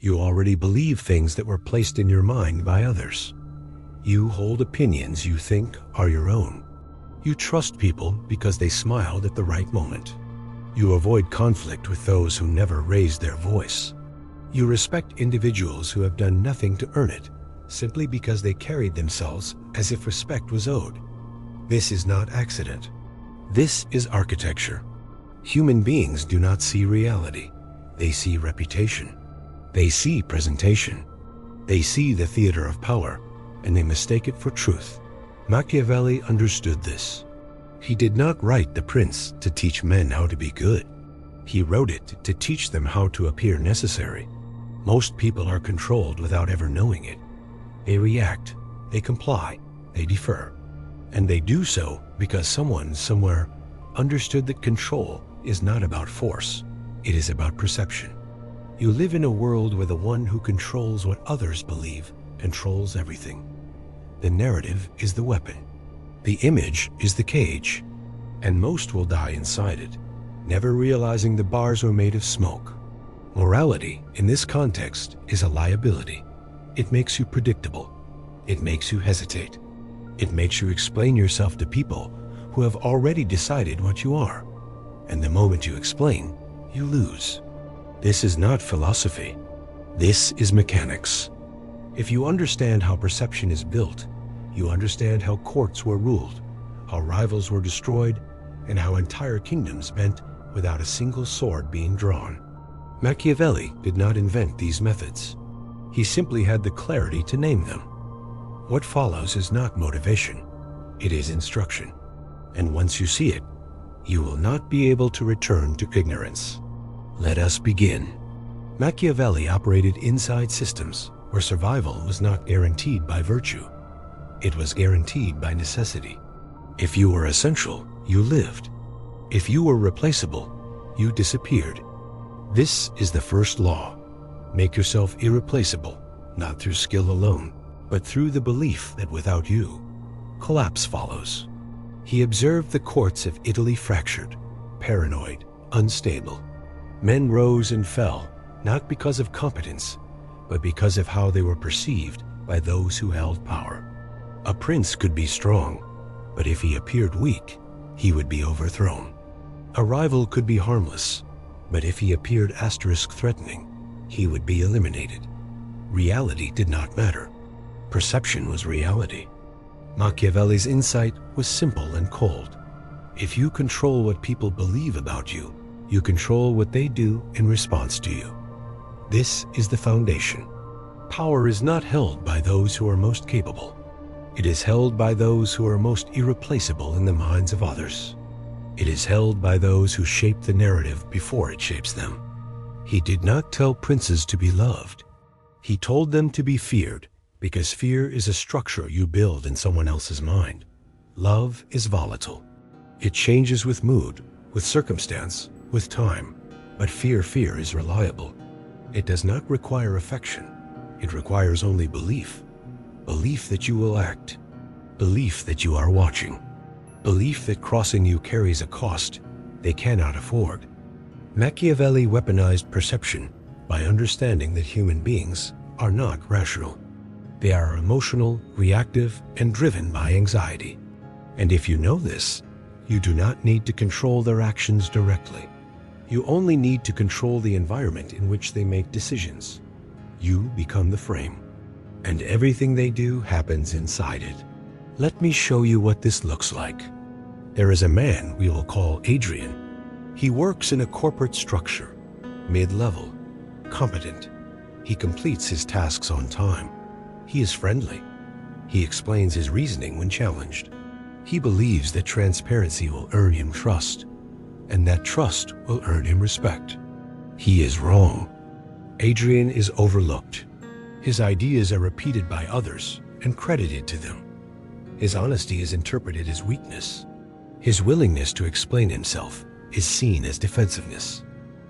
You already believe things that were placed in your mind by others. You hold opinions you think are your own. You trust people because they smiled at the right moment. You avoid conflict with those who never raised their voice. You respect individuals who have done nothing to earn it, simply because they carried themselves as if respect was owed. This is not accident. This is architecture. Human beings do not see reality. They see reputation. They see presentation. They see the theater of power, and they mistake it for truth. Machiavelli understood this. He did not write The Prince to teach men how to be good. He wrote it to teach them how to appear necessary. Most people are controlled without ever knowing it. They react, they comply, they defer. And they do so because someone somewhere understood that control is not about force. It is about perception. You live in a world where the one who controls what others believe controls everything. The narrative is the weapon. The image is the cage. And most will die inside it, never realizing the bars are made of smoke. Morality, in this context, is a liability. It makes you predictable. It makes you hesitate. It makes you explain yourself to people who have already decided what you are. And the moment you explain, you lose. This is not philosophy. This is mechanics. If you understand how perception is built, you understand how courts were ruled, how rivals were destroyed, and how entire kingdoms bent without a single sword being drawn. Machiavelli did not invent these methods. He simply had the clarity to name them. What follows is not motivation. It is instruction. And once you see it, you will not be able to return to ignorance. Let us begin. Machiavelli operated inside systems where survival was not guaranteed by virtue. It was guaranteed by necessity. If you were essential, you lived. If you were replaceable, you disappeared. This is the first law. Make yourself irreplaceable, not through skill alone, but through the belief that without you, collapse follows. He observed the courts of Italy fractured, paranoid, unstable. Men rose and fell, not because of competence, but because of how they were perceived by those who held power. A prince could be strong, but if he appeared weak, he would be overthrown. A rival could be harmless, but if he appeared threatening, he would be eliminated. Reality did not matter. Perception was reality. Machiavelli's insight was simple and cold. If you control what people believe about you, you control what they do in response to you. This is the foundation. Power is not held by those who are most capable. It is held by those who are most irreplaceable in the minds of others. It is held by those who shape the narrative before it shapes them. He did not tell princes to be loved. He told them to be feared, because fear is a structure you build in someone else's mind. Love is volatile. It changes with mood, with circumstance, with time. But fear is reliable. It does not require affection. It requires only belief. Belief that you will act. Belief that you are watching. Belief that crossing you carries a cost they cannot afford. Machiavelli weaponized perception by understanding that human beings are not rational. They are emotional, reactive, and driven by anxiety. And if you know this, you do not need to control their actions directly. You only need to control the environment in which they make decisions. You become the frame, and everything they do happens inside it. Let me show you what this looks like. There is a man we will call Adrian. He works in a corporate structure, mid-level, competent. He completes his tasks on time. He is friendly. He explains his reasoning when challenged. He believes that transparency will earn him trust, and that trust will earn him respect. He is wrong. Adrian is overlooked. His ideas are repeated by others and credited to them. His honesty is interpreted as weakness. His willingness to explain himself is seen as defensiveness.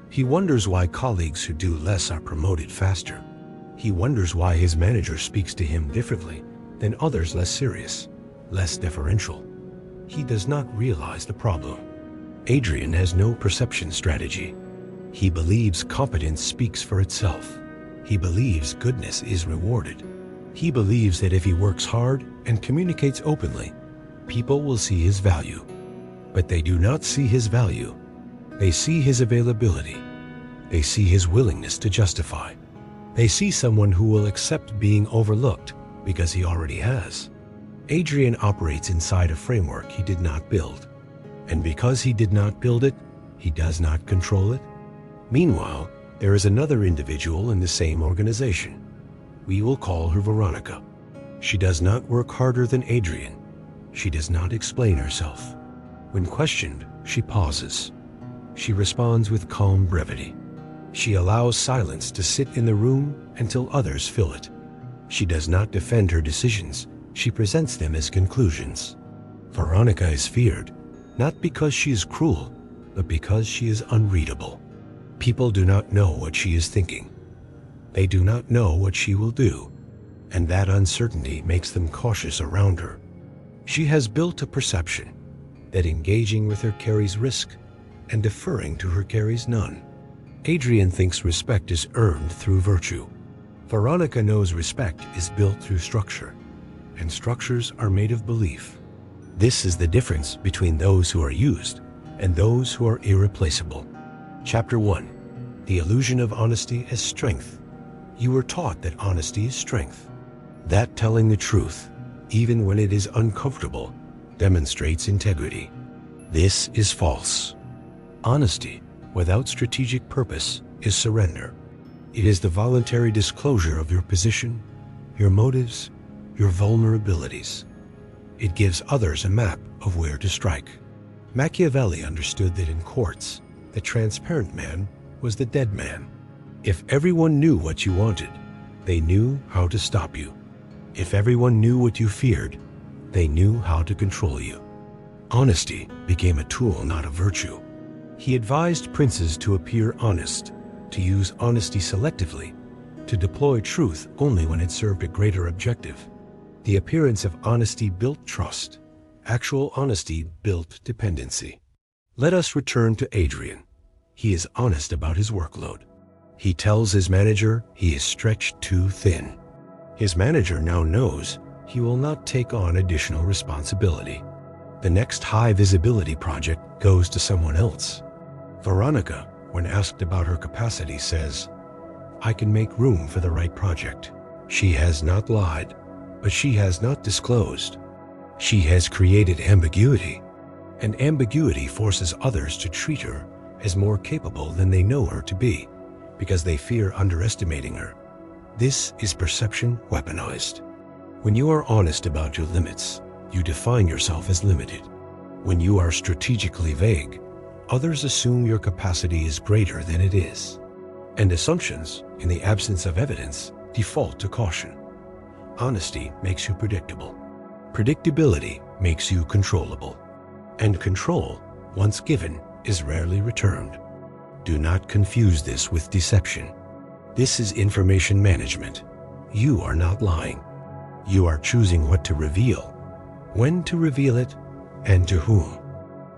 He wonders why colleagues who do less are promoted faster. He wonders why his manager speaks to him differently than others less serious, less deferential. He does not realize the problem. Adrian has no perception strategy. He believes competence speaks for itself. He believes goodness is rewarded. He believes that if he works hard and communicates openly, people will see his value. But they do not see his value. They see his availability. They see his willingness to justify. They see someone who will accept being overlooked because he already has. Adrian operates inside a framework he did not build. And because he did not build it, he does not control it. Meanwhile, there is another individual in the same organization. We will call her Veronica. She does not work harder than Adrian. She does not explain herself. When questioned, she pauses. She responds with calm brevity. She allows silence to sit in the room until others fill it. She does not defend her decisions. She presents them as conclusions. Veronica is feared, not because she is cruel, but because she is unreadable. People do not know what she is thinking. They do not know what she will do, and that uncertainty makes them cautious around her. She has built a perception that engaging with her carries risk and deferring to her carries none. Adrian thinks respect is earned through virtue. Veronica knows respect is built through structure, and structures are made of belief. This is the difference between those who are used and those who are irreplaceable. Chapter 1. The illusion of honesty as strength. You were taught that honesty is strength. That telling the truth, even when it is uncomfortable, demonstrates integrity. This is false. Honesty, without strategic purpose, is surrender. It is the voluntary disclosure of your position, your motives, your vulnerabilities. It gives others a map of where to strike. Machiavelli understood that in courts, the transparent man was the dead man. If everyone knew what you wanted, they knew how to stop you. If everyone knew what you feared, they knew how to control you. Honesty became a tool, not a virtue. He advised princes to appear honest, to use honesty selectively, to deploy truth only when it served a greater objective. The appearance of honesty built trust. Actual honesty built dependency. Let us return to Adrian. He is honest about his workload. He tells his manager he is stretched too thin. His manager now knows he will not take on additional responsibility. The next high visibility project goes to someone else. Veronica, when asked about her capacity, says, "I can make room for the right project." She has not lied, but she has not disclosed. She has created ambiguity, and ambiguity forces others to treat her as more capable than they know her to be, because they fear underestimating her. This is perception weaponized. When you are honest about your limits, you define yourself as limited. When you are strategically vague, others assume your capacity is greater than it is. And assumptions, in the absence of evidence, default to caution. Honesty makes you predictable. Predictability makes you controllable. And control, once given, is rarely returned. Do not confuse this with deception. This is information management. You are not lying. You are choosing what to reveal, when to reveal it, and to whom.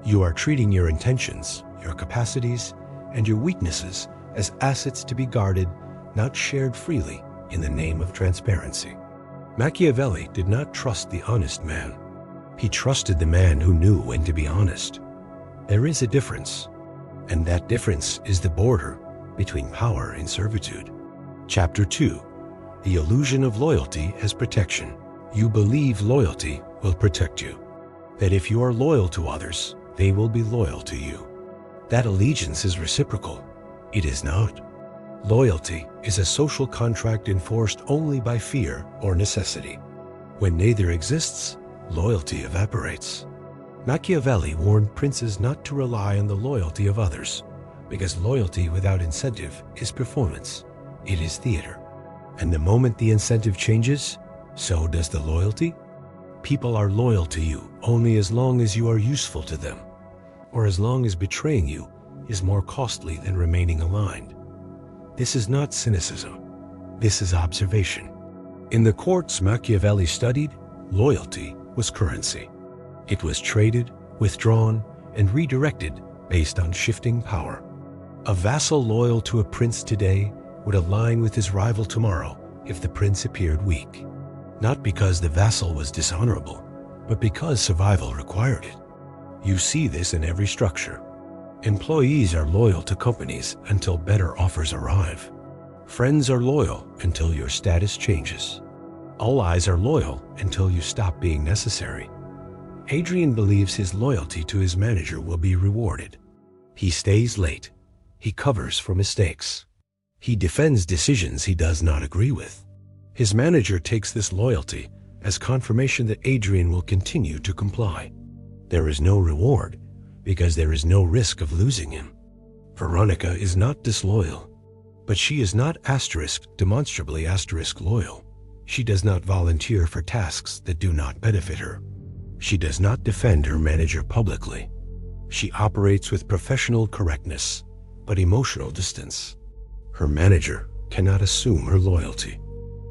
You are treating your intentions, your capacities, and your weaknesses as assets to be guarded, not shared freely in the name of transparency. Machiavelli did not trust the honest man. He trusted the man who knew when to be honest. There is a difference, and that difference is the border between power and servitude. Chapter 2. The illusion of loyalty as protection. You believe loyalty will protect you. That if you are loyal to others, they will be loyal to you. That allegiance is reciprocal. It is not. Loyalty is a social contract enforced only by fear or necessity. When neither exists, loyalty evaporates. Machiavelli warned princes not to rely on the loyalty of others, because loyalty without incentive is performance. It is theater. And the moment the incentive changes, so does the loyalty. People are loyal to you only as long as you are useful to them, or as long as betraying you is more costly than remaining aligned. This is not cynicism. This is observation. In the courts Machiavelli studied, loyalty was currency. It was traded, withdrawn, and redirected based on shifting power. A vassal loyal to a prince today would align with his rival tomorrow if the prince appeared weak. Not because the vassal was dishonorable, but because survival required it. You see this in every structure. Employees are loyal to companies until better offers arrive. Friends are loyal until your status changes. Allies are loyal until you stop being necessary. Adrian believes his loyalty to his manager will be rewarded. He stays late. He covers for mistakes. He defends decisions he does not agree with. His manager takes this loyalty as confirmation that Adrian will continue to comply. There is no reward because there is no risk of losing him. Veronica is not disloyal, but she is not demonstrably loyal. She does not volunteer for tasks that do not benefit her. She does not defend her manager publicly. She operates with professional correctness, but emotional distance. Her manager cannot assume her loyalty,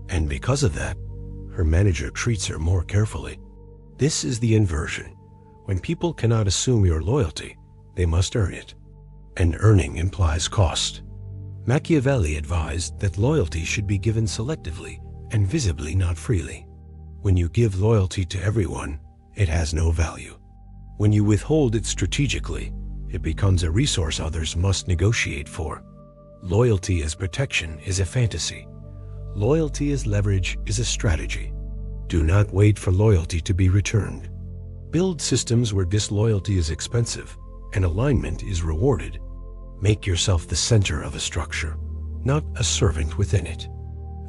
and because of that, her manager treats her more carefully. This is the inversion. When people cannot assume your loyalty, they must earn it, and earning implies cost. Machiavelli advised that loyalty should be given selectively and visibly, not freely. When you give loyalty to everyone, it has no value. When you withhold it strategically, it becomes a resource others must negotiate for. Loyalty as protection is a fantasy. Loyalty as leverage is a strategy. Do not wait for loyalty to be returned. Build systems where disloyalty is expensive and alignment is rewarded. Make yourself the center of a structure, not a servant within it.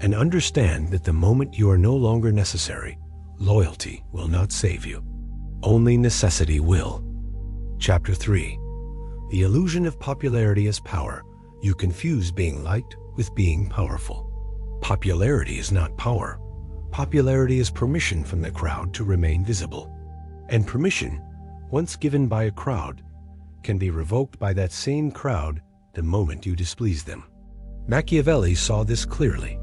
And understand that the moment you are no longer necessary, loyalty will not save you. Only necessity will. Chapter 3. The illusion of popularity as power. You confuse being liked with being powerful. Popularity is not power. Popularity is permission from the crowd to remain visible. And permission, once given by a crowd, can be revoked by that same crowd the moment you displease them. Machiavelli saw this clearly.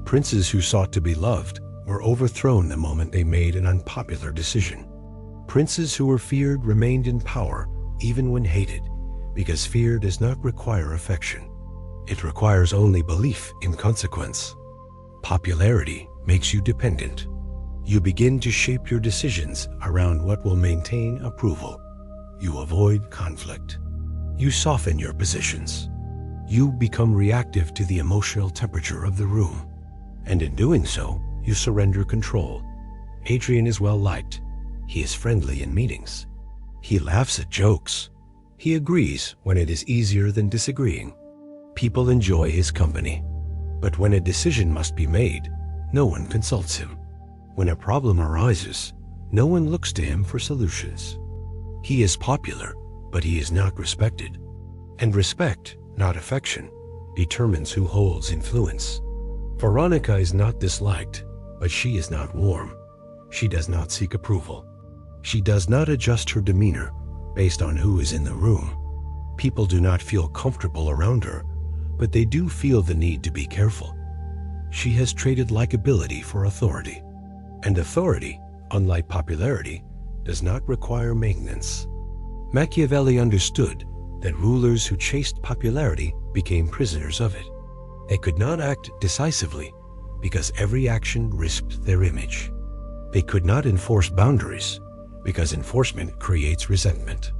Princes who sought to be loved were overthrown the moment they made an unpopular decision. Princes who were feared remained in power even when hated, because fear does not require affection. It requires only belief in consequence. Popularity makes you dependent. You begin to shape your decisions around what will maintain approval. You avoid conflict. You soften your positions. You become reactive to the emotional temperature of the room. And in doing so, you surrender control. Adrian is well liked. He is friendly in meetings. He laughs at jokes. He agrees when it is easier than disagreeing. People enjoy his company. But when a decision must be made, no one consults him. When a problem arises, no one looks to him for solutions. He is popular, but he is not respected. And respect, not affection, determines who holds influence. Veronica is not disliked, but she is not warm. She does not seek approval. She does not adjust her demeanor based on who is in the room. People do not feel comfortable around her, but they do feel the need to be careful. She has traded likability for authority. And authority, unlike popularity, does not require maintenance. Machiavelli understood that rulers who chased popularity became prisoners of it. They could not act decisively because every action risked their image. They could not enforce boundaries because enforcement creates resentment.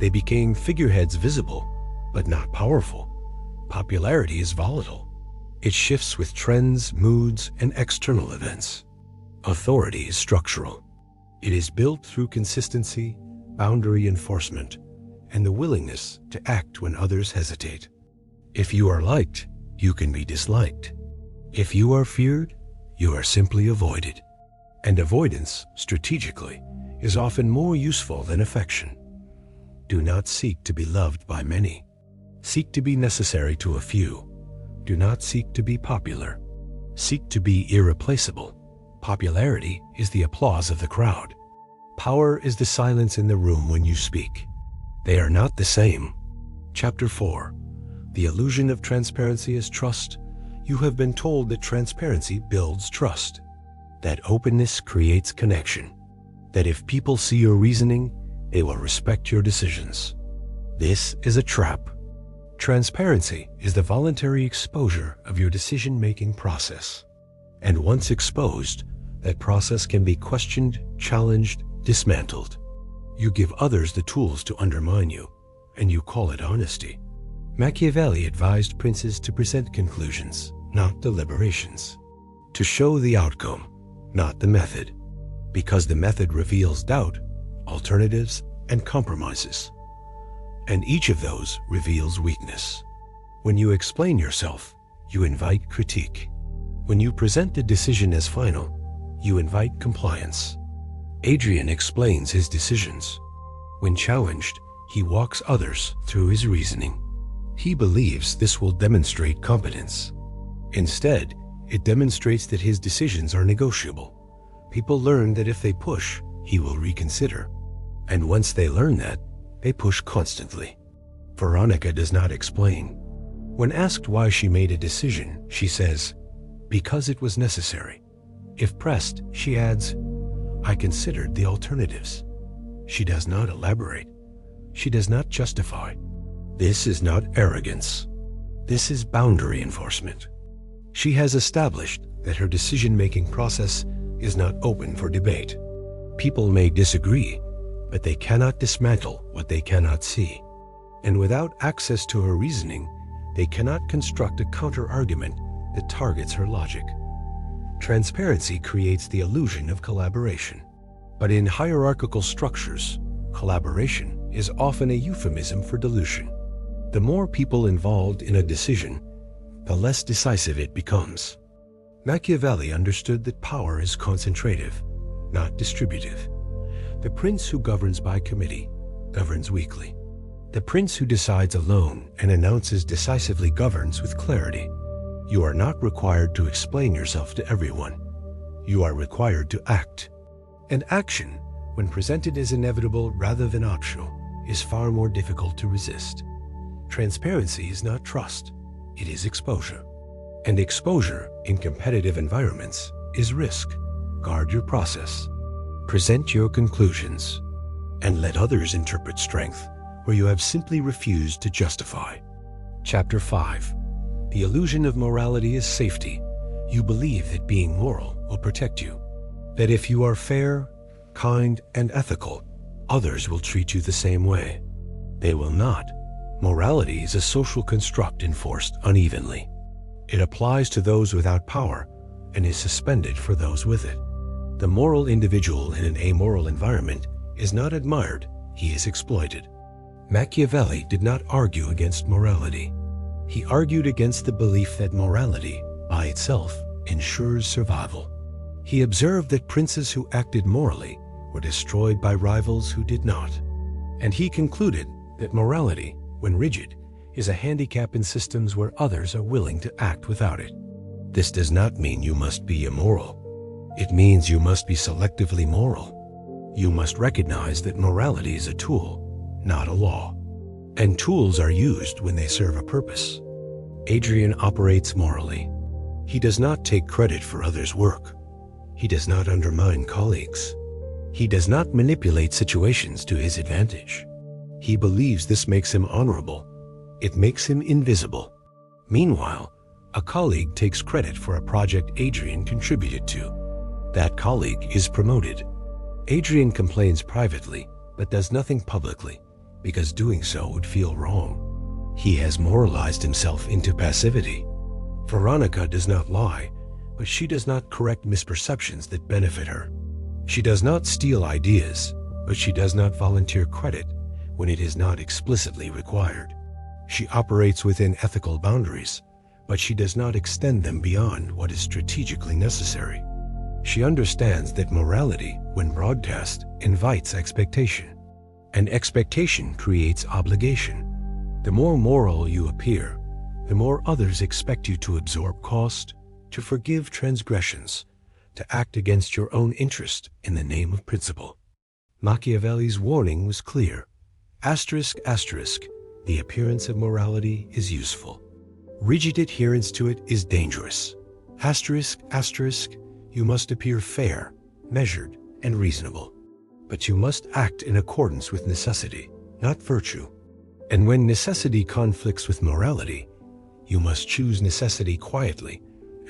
They became figureheads visible, but not powerful. Popularity is volatile. It shifts with trends, moods, and external events. Authority is structural. It is built through consistency, boundary enforcement, and the willingness to act when others hesitate. If you are liked, you can be disliked. If you are feared, you are simply avoided. And avoidance, strategically, is often more useful than affection. Do not seek to be loved by many. Seek to be necessary to a few. Do not seek to be popular. Seek to be irreplaceable. Popularity is the applause of the crowd. Power is the silence in the room when you speak. They are not the same. Chapter 4. The illusion of transparency is trust. You have been told that transparency builds trust, that openness creates connection, that if people see your reasoning, they will respect your decisions. This is a trap. Transparency is the voluntary exposure of your decision-making process. And once exposed, that process can be questioned, challenged, dismantled. You give others the tools to undermine you, and you call it honesty. Machiavelli advised princes to present conclusions, not deliberations. To show the outcome, not the method. Because the method reveals doubt, alternatives, and compromises. And each of those reveals weakness. When you explain yourself, you invite critique. When you present the decision as final, you invite compliance. Adrian explains his decisions. When challenged, he walks others through his reasoning. He believes this will demonstrate competence. Instead, it demonstrates that his decisions are negotiable. People learn that if they push, he will reconsider. And once they learn that, they push constantly. Veronica does not explain. When asked why she made a decision, she says, "Because it was necessary." If pressed, she adds, "I considered the alternatives." She does not elaborate. She does not justify. This is not arrogance. This is boundary enforcement. She has established that her decision-making process is not open for debate. People may disagree, but they cannot dismantle what they cannot see. And without access to her reasoning, they cannot construct a counter-argument that targets her logic. Transparency creates the illusion of collaboration. But in hierarchical structures, collaboration is often a euphemism for dilution. The more people involved in a decision, the less decisive it becomes. Machiavelli understood that power is concentrative, not distributive. The prince who governs by committee governs weakly. The prince who decides alone and announces decisively governs with clarity. You are not required to explain yourself to everyone. You are required to act. And action, when presented as inevitable rather than optional, is far more difficult to resist. Transparency is not trust, it is exposure. And exposure in competitive environments is risk. Guard your process. Present your conclusions. And let others interpret strength where you have simply refused to justify. Chapter 5. The illusion of morality is safety. You believe that being moral will protect you. That if you are fair, kind, and ethical, others will treat you the same way. They will not. Morality is a social construct enforced unevenly. It applies to those without power and is suspended for those with it. The moral individual in an amoral environment is not admired, he is exploited. Machiavelli did not argue against morality. He argued against the belief that morality, by itself, ensures survival. He observed that princes who acted morally were destroyed by rivals who did not. And he concluded that morality, when rigid, is a handicap in systems where others are willing to act without it. This does not mean you must be immoral. It means you must be selectively moral. You must recognize that morality is a tool, not a law. And tools are used when they serve a purpose. Adrian operates morally. He does not take credit for others' work. He does not undermine colleagues. He does not manipulate situations to his advantage. He believes this makes him honorable. It makes him invisible. Meanwhile, a colleague takes credit for a project Adrian contributed to. That colleague is promoted. Adrian complains privately, but does nothing publicly, because doing so would feel wrong. He has moralized himself into passivity. Veronica does not lie, but she does not correct misperceptions that benefit her. She does not steal ideas, but she does not volunteer credit when it is not explicitly required. She operates within ethical boundaries, but she does not extend them beyond what is strategically necessary. She understands that morality, when broadcast, invites expectation, and expectation creates obligation. The more moral you appear, the more others expect you to absorb cost, to forgive transgressions, to act against your own interest in the name of principle. Machiavelli's warning was clear. Asterisk, asterisk, the appearance of morality is useful. Rigid adherence to it is dangerous. Asterisk, asterisk, you must appear fair, measured, and reasonable. But you must act in accordance with necessity, not virtue. And when necessity conflicts with morality, you must choose necessity quietly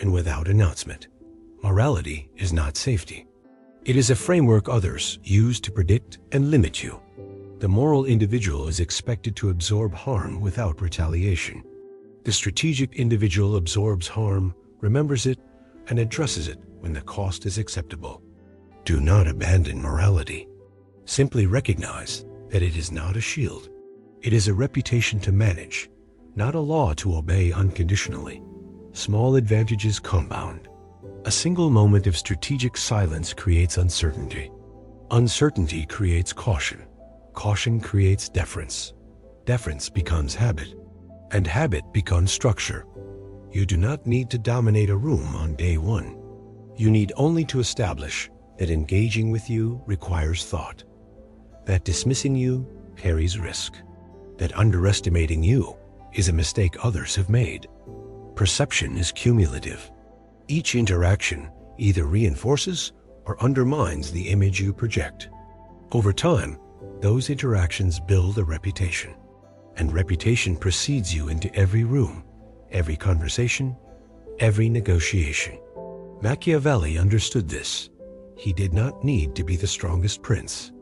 and without announcement. Morality is not safety. It is a framework others use to predict and limit you. The moral individual is expected to absorb harm without retaliation. The strategic individual absorbs harm, remembers it, and addresses it when the cost is acceptable. Do not abandon morality. Simply recognize that it is not a shield. It is a reputation to manage, not a law to obey unconditionally. Small advantages compound. A single moment of strategic silence creates uncertainty. Uncertainty creates caution. Caution creates deference. Deference becomes habit, and habit becomes structure. You do not need to dominate a room on day one. You need only to establish that engaging with you requires thought, that dismissing you carries risk, that underestimating you is a mistake others have made. Perception is cumulative. Each interaction either reinforces or undermines the image you project. Over time, those interactions build a reputation, and reputation precedes you into every room, every conversation, every negotiation. Machiavelli understood this. He did not need to be the strongest prince.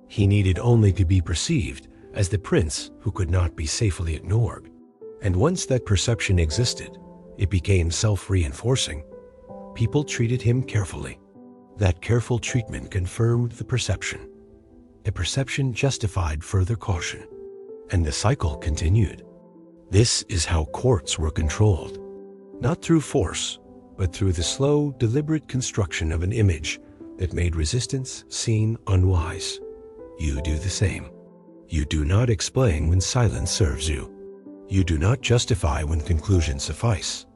He needed only to be perceived as the prince who could not be safely ignored. And once that perception existed, it became self-reinforcing. People treated him carefully. That careful treatment confirmed the perception. The perception justified further caution, and the cycle continued. This is how courts were controlled, not through force, but through the slow, deliberate construction of an image that made resistance seem unwise. You do the same. You do not explain when silence serves you. You do not justify when conclusions suffice.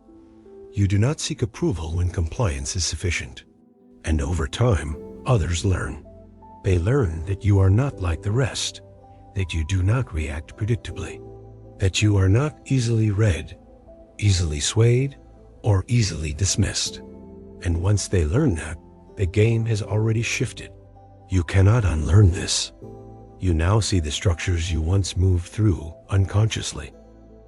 You do not seek approval when compliance is sufficient. And over time, others learn. They learn that you are not like the rest, that you do not react predictably, that you are not easily read, easily swayed, or easily dismissed. And once they learn that, the game has already shifted. You cannot unlearn this. You now see the structures you once moved through unconsciously.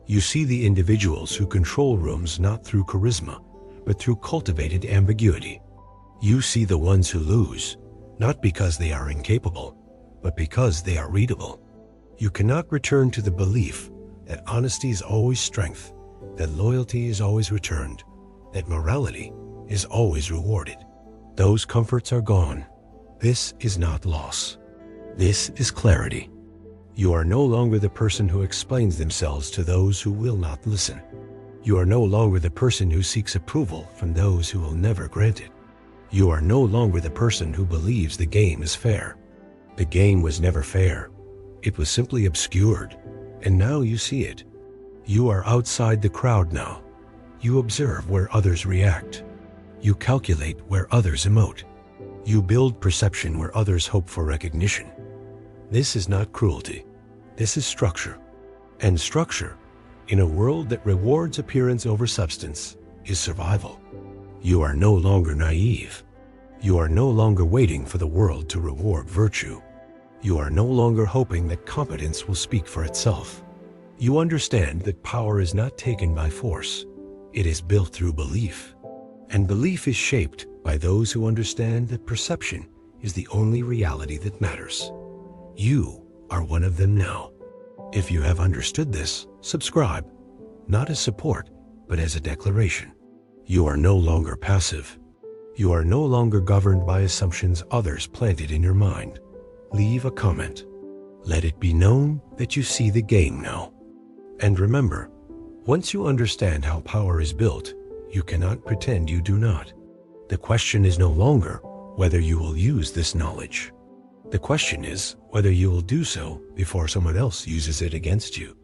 You see the individuals who control rooms not through charisma, but through cultivated ambiguity. You see the ones who lose, not because they are incapable, but because they are readable. You cannot return to the belief that honesty is always strength, that loyalty is always returned, that morality is always rewarded. Those comforts are gone. This is not loss. This is clarity. You are no longer the person who explains themselves to those who will not listen. You are no longer the person who seeks approval from those who will never grant it. You are no longer the person who believes the game is fair. The game was never fair. It was simply obscured, and now you see it. You are outside the crowd now. You observe where others react. You calculate where others emote. You build perception where others hope for recognition. This is not cruelty. This is structure. And structure, in a world that rewards appearance over substance, is survival. You are no longer naive. You are no longer waiting for the world to reward virtue. You are no longer hoping that competence will speak for itself. You understand that power is not taken by force. It is built through belief. And belief is shaped by those who understand that perception is the only reality that matters. You are one of them now. If you have understood this, subscribe, not as support, but as a declaration. You are no longer passive. You are no longer governed by assumptions others planted in your mind. Leave a comment. Let it be known that you see the game now. And remember, once you understand how power is built, you cannot pretend you do not. The question is no longer whether you will use this knowledge. The question is whether you will do so before someone else uses it against you.